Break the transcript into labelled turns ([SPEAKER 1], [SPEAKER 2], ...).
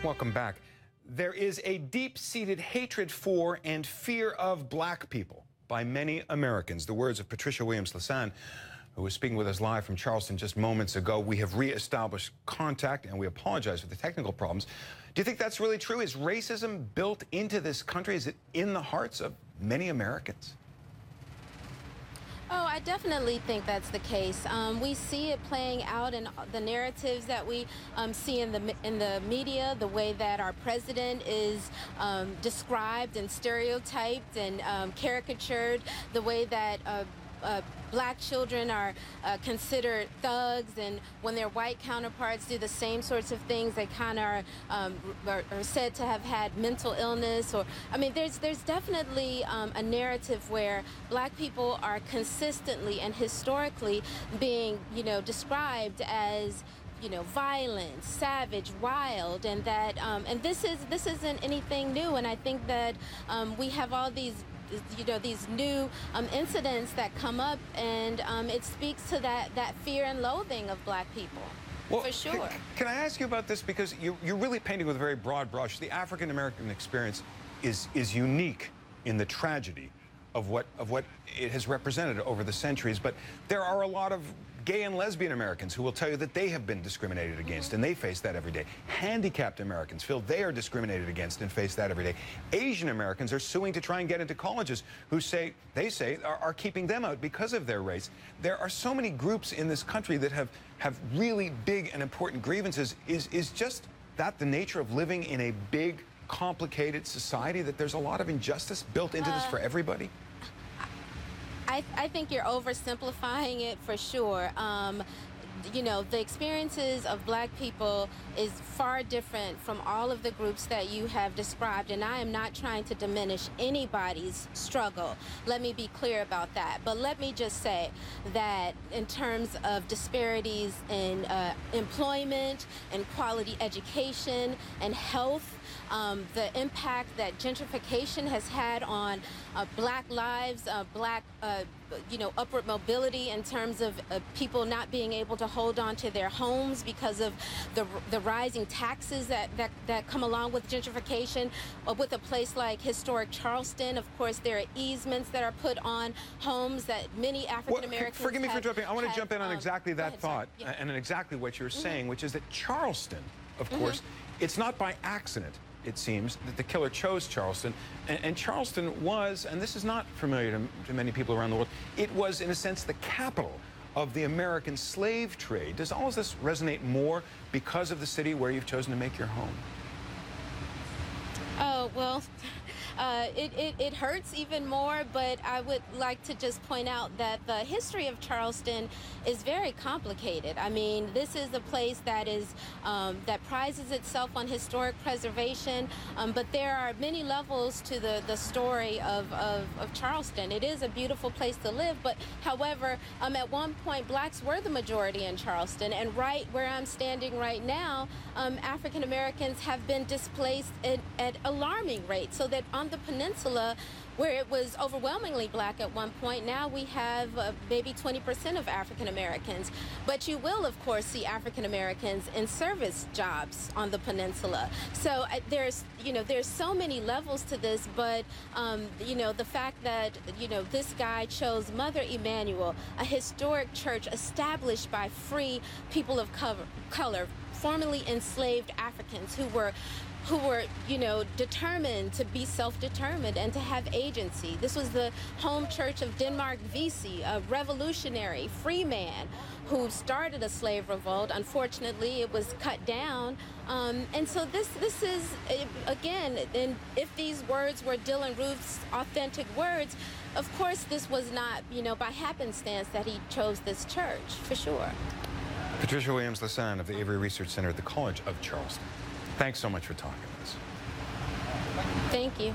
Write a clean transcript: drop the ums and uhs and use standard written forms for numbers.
[SPEAKER 1] Welcome back. There is a deep-seated hatred for and fear of black people by many Americans. The words of Patricia Williams-Lassan, who was speaking with us live from Charleston just moments ago. We have reestablished contact, and we apologize for the technical problems. Do you think that's really true? Is racism built into this country? Is it in the hearts of many Americans?
[SPEAKER 2] Oh, I definitely think that's the case. We see it playing out in the narratives that we see in the media, the way that our president is described and stereotyped and caricatured, the way that black children are considered thugs, and when their white counterparts do the same sorts of things, they kind of are said to have had mental illness. Or, I mean, there's definitely a narrative where black people are consistently and historically being, described as violent, savage, wild, and that and this isn't anything new. And I think that we have all these new incidents that come up, and it speaks to that fear and loathing of black people. Well, for sure.
[SPEAKER 1] Can I ask you about this? Because you're really painting with a very broad brush. The African-American experience is unique in the tragedy of what it has represented over the centuries. But there are a lot of gay and lesbian Americans who will tell you that they have been discriminated against, and they face that every day. Handicapped Americans feel they are discriminated against and face that every day. Asian Americans are suing to try and get into colleges who they say are keeping them out because of their race. There are so many groups in this country that have really big and important grievances. Is just that the nature of living in a big, complicated society, that there's a lot of injustice built into this for everybody?
[SPEAKER 2] I think you're oversimplifying it for sure. The experiences of black people is far different from all of the groups that you have described, and I am not trying to diminish anybody's struggle. Let me be clear about that. But let me just say that in terms of disparities in employment and quality education and health, the impact that gentrification has had on black lives, black upward mobility in terms of people not being able to hold on to their homes because of the rising taxes that come along with gentrification. With a place like historic Charleston, of course, there are easements that are put on homes that many African Americans
[SPEAKER 1] forgive me for jumping. I want to jump in on exactly that thought and exactly what you're saying, which is that Charleston, of course, it's not by accident, it seems, that the killer chose Charleston. And Charleston was, and this is not familiar to many people around the world, it was, in a sense, the capital of the American slave trade. Does all of this resonate more because of the city where you've chosen to make your home?
[SPEAKER 2] Oh, well, it hurts even more, but I would like to just point out that the history of Charleston is very complicated. I mean, this is a place that is that prizes itself on historic preservation, but there are many levels to the story of Charleston. It is a beautiful place to live, but however, at one point, blacks were the majority in Charleston, and right where I'm standing right now, African Americans have been displaced at alarming rates, so that on the peninsula, where it was overwhelmingly black at one point, now we have maybe 20% of African Americans. But you will, of course, see African Americans in service jobs on the peninsula. So there's so many levels to this, but the fact that this guy chose Mother Emanuel, a historic church established by free people of color, formerly enslaved Africans who were determined to be self-determined and to have agency. This was the home church of Denmark Vesey, a revolutionary free man who started a slave revolt. Unfortunately, it was cut down. And so this is, again, and if these words were Dylann Roof's authentic words, of course this was not, by happenstance that he chose this church, for sure.
[SPEAKER 1] Patricia Williams-Lassan of the Avery Research Center at the College of Charleston. Thanks so much for talking to us.
[SPEAKER 2] Thank you.